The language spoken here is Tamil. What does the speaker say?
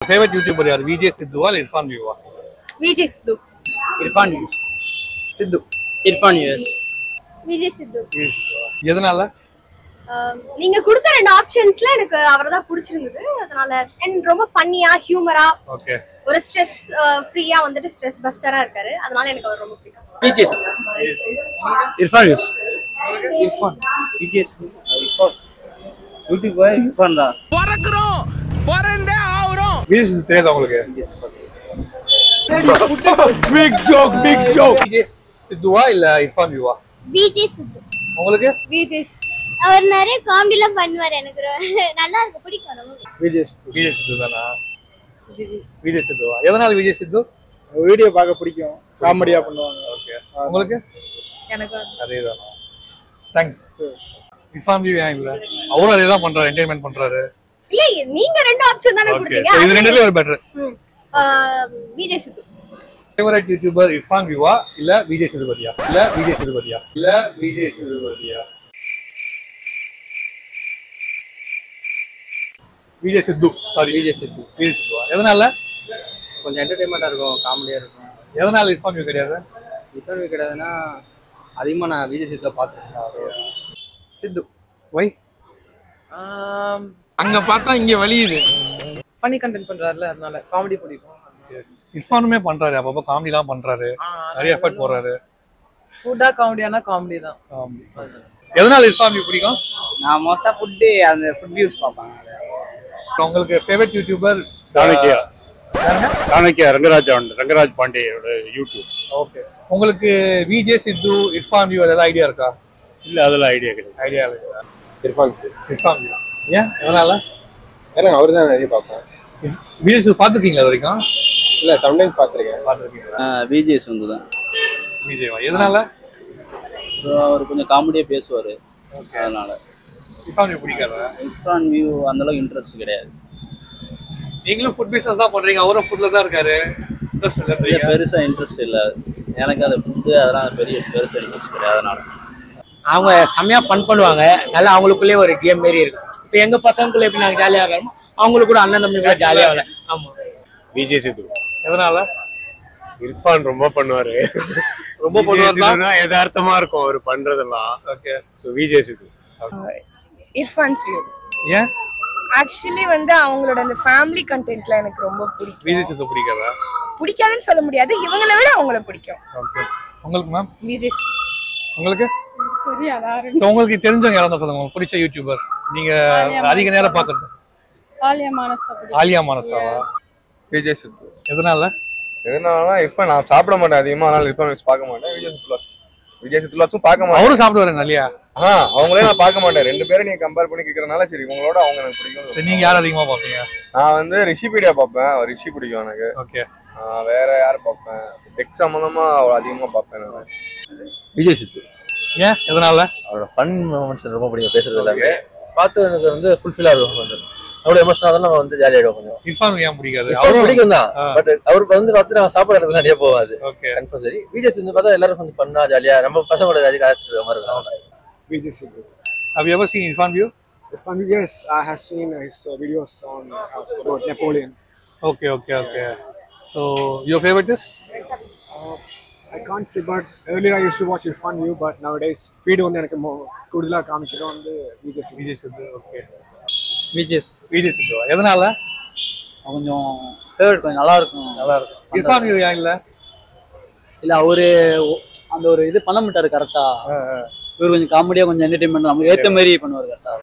Favorite YouTuber yaar? VJ Sidhu or Irfan View? VJ Sidhu. Irfan View. Sidhu. Irfan View. VJ Sidhu. எதனால? நீங்க கொடுத்த ரெண்டு ஆப்ஷன்ஸ்ல எனக்கு அவரதான் பிடிச்சிருந்தது. அதனால and ரொம்ப ஃபன்னியா ஹியூமரா ஓகே. ஒரு ஸ்ட்ரெஸ் ஃப்ரீயா வந்துட்டு ஸ்ட்ரெஸ் பஸ்டரா இருக்காரு. அதனால எனக்கு அவர் ரொம்ப பிடிக்கும். VJ Sidhu. Irfan View. Irfan. VJ Sidhu. Irfan. YouTube Irfan தான். பறக்குறோம். பறந்தே ஆவறோம். VJ Sidhu தெரியுதா உங்களுக்கு? Big joke, big joke. VJ Sidhuவா இல்ல Irfan View-வா? VJ Sidhu. உங்களுக்கு? VJ அவர் நிறைய காமெடிலாம் பண்ணுவார், எனக்கு நல்லா இருக்கு, பிடிக்கும் ரொம்ப. VJ Sidhu தானா? VJ Sidhuவா? எதனால VJ Sidhu? வீடியோ பார்க்க பிடிக்கும், காமெடியா பண்ணுவாங்க. ஓகே. உங்களுக்கு? எனக்கு அதேதான். தேங்க்ஸ். Irfan View ஏன் இல்ல? அவரும் அதே தான் பண்றாரு, என்டர்டெயின்மென்ட் பண்றாரு. இல்ல நீங்க ரெண்டு ஆப்ஷன் தானே கொடுத்தீங்க. இது ரெண்டுலயும் ஒரு better. VJ Sidhu. Favourite YouTuber Irfan View-வா இல்ல VJ Sidhu-வா? இல்ல VJ Sidhu-வா? இல்ல VJ Sidhu-வா? VJ Sidhu. Sorry VJ Sidhu. VJ Sidhu-வா? எதனால? கொஞ்சம் என்டர்டெயின்மெண்டா இருக்கும், காமெடியா இருக்கும். எதனால Irfan View கிடையாது? Irfan View கிடையாதுன்னா அதிகமா நான் VJ Sidhu பார்த்துருக்கேன். சித்து. வை அங்க பார்த்தா இங்க வலியுது. ஃபன்னி கண்டென்ட் பண்றாருல, அதனால காமெடி பிடிக்கும். Irfan-மே பண்றாரு, அப்பப்போ காமெடிலாம் பண்றாரு, நிறைய எஃபர்ட் போடுறாரு. ஃபுட்டா காமெடியானா காமெடி தான். எதனால Irfan View பிடிக்கும்? நான் மோஸ்டா அந்த ஃபுட் வியூஸ் பார்ப்பேன். உங்களுக்கு ஃபேவரட் யூடியூபர்? சாணக்கியா ரங்கராஜ் பாண்டியோட யூடியூப். ஓகே. உங்களுக்கு VJ Sidhu, Irfan View ஏதாவது ஐடியா இருக்கா? இல்ல அதெல்லாம் ஐடியா கிடையாது. ஐடியா இல்லை. Irfan View. ஏன் எதனால? ஏன்னா அவர் தான் நிறைய பார்ப்பேன். VJ Sidhu பார்த்துருக்கீங்களா இது வரைக்கும்? இல்ல சம்டைம்ஸ் பார்த்துருக்கேன். பார்த்துருக்கீங்களா? VJ Sidhu தான். VJ-வா? எதனால? அவர் கொஞ்சம் காமெடியா பேசுவாரு, அதனால. Irfan View பிடிக்காதா? Irfan View அந்த அளவுக்கு இன்ட்ரெஸ்ட் கிடையாது. நீங்களும் ஃபுட் பிசினஸ் தான் பண்றீங்க, அவரும் ஃபுட்ல தான் இருக்காரு. இன்ட்ரெஸ்ட் இல்ல, பெருசா இன்ட்ரெஸ்ட் இல்ல எனக்கு. அது ஃபுட்டு அதெல்லாம் பெருசா இன்ட்ரெஸ்ட் கிடையாது, அதனால. அவங்க செம்மையா ஃபன் பண்ணுவாங்க, நல்லா அவங்களுக்குள்ளே ஒரு கேம் மாரி இருக்கும். இப்போ எங்க பசங்களுக்குள்ள எப்படி நாங்க ஜாலியா இருக்கோமோ அவங்களுக்கு கூட அண்ணன் தம்பி கூட ஜாலியா ஆகல. ஆமா. VJ Sidhu. எதனால? Irfan ரொம்ப பண்ணுவாரு. ரொம்ப பண்ணுவாருன்னா யதார்த்தமா இருக்கும் அவர் பண்றதெல்லாம். Okay. So VJ Sidhu. Irfan View. ஏன்? ஆக்சுவலி அவங்களோட அந்த ஃபேமிலி கண்டென்ட்ல எனக்கு ரொம்ப பிடிக்கும். VJ Sidhu பிடிக்காதா? பிடிக்காதுன்னு சொல்ல முடியாது, இவங்களை விட அவங்கள பிடிக்கும். ஓகே. உங்களுக்கு மேம்? VJ Sidhu. உங்களுக்கு? தெரியாதா? சோ உங்களுக்கு தெரிஞ்சவங்க யாராவது சொல்லுங்க, உங்களுக்கு பிடிச்ச யூடியூபர் நீங்க அதிக நேரம் பாக்குறது. ஆலியா மானசாவா? VJ Sidhu. எதனால? எதனாலனா இப்ப நான் சாப்பிட மாட்டேன் அதிகமா, அதனால Irfan View பார்க்க மாட்டேன். VJ Sidhu பார்க்க மாட்டேன். அவரும் சாப்பிடுவாரு இல்லையா? அவங்களே நான் பார்க்க மாட்டேன். ரெண்டு பேரும் நீங்க கம்பேர் பண்ணி கேக்குறதுனால சரி உங்களோட அவங்க எனக்கு பிடிக்கும். சரி, நீங்க யார் அதிகமா பாப்பீங்க? நான் ரிஷிபீடியா பார்ப்பேன், ரிஷி பிடிக்கும் எனக்கு. ஓகே. வேற யார் பார்ப்பேன்? டெக் சம்பந்தமா அதிகமா பார்ப்பேன் நான். VJ Sidhu. ஏன் எதனால? அவரோட ஃபன் மூமெண்ட்ஸ் ரொம்ப பிடிக்கும், பேசுறது எல்லாமே பார்த்து எனக்கு ஃபுல்ஃபில்லா இருக்கும். கொஞ்சம் அவ்வளோ எமோஷனாக தான் நம்ம ஜாலியாக ஆயிடுவோம். கொஞ்சம் Irfan ஏன் பிடிக்காது? அவரும் பிடிக்கும் தான், பட் அவருக்கு பார்த்து நான் சாப்பாடு இடத்துல நிறைய போகாது. ஓகே. கன்ஃபர்சரி VJ Sidhu பார்த்தா எல்லாரும் கொஞ்சம் ஃபன்னா ஜாலியா நம்ம பசங்களோட ஜாலியாக காய்ச்சிட்டு மாதிரி இருக்கும். VJ Sidhu. Have you ever seen Irfan View? Yes, I have seen his videos on about Napoleon. Okay. So your favorite is? I can't say, but earlier I used to watch Irfan View, but nowadays feed எனக்கு கூடுதலா காமிக்கிறது VJ Sidhu. Okay. VJ Sidhu. எதனால? கொஞ்சம் ஃபேவரட், கொஞ்சம் நல்லா இருக்கும். Irfan View ஏன் இல்ல? இல்ல அவரு அந்த ஒரு இது பண்ண மாட்டாரு கரெக்டா. இவர் கொஞ்சம் காமெடியா, கொஞ்சம் என்டர்டைன்மெண்ட் நமக்கு ஏத்த மாதிரி பண்ணுவாரு கரெக்டா.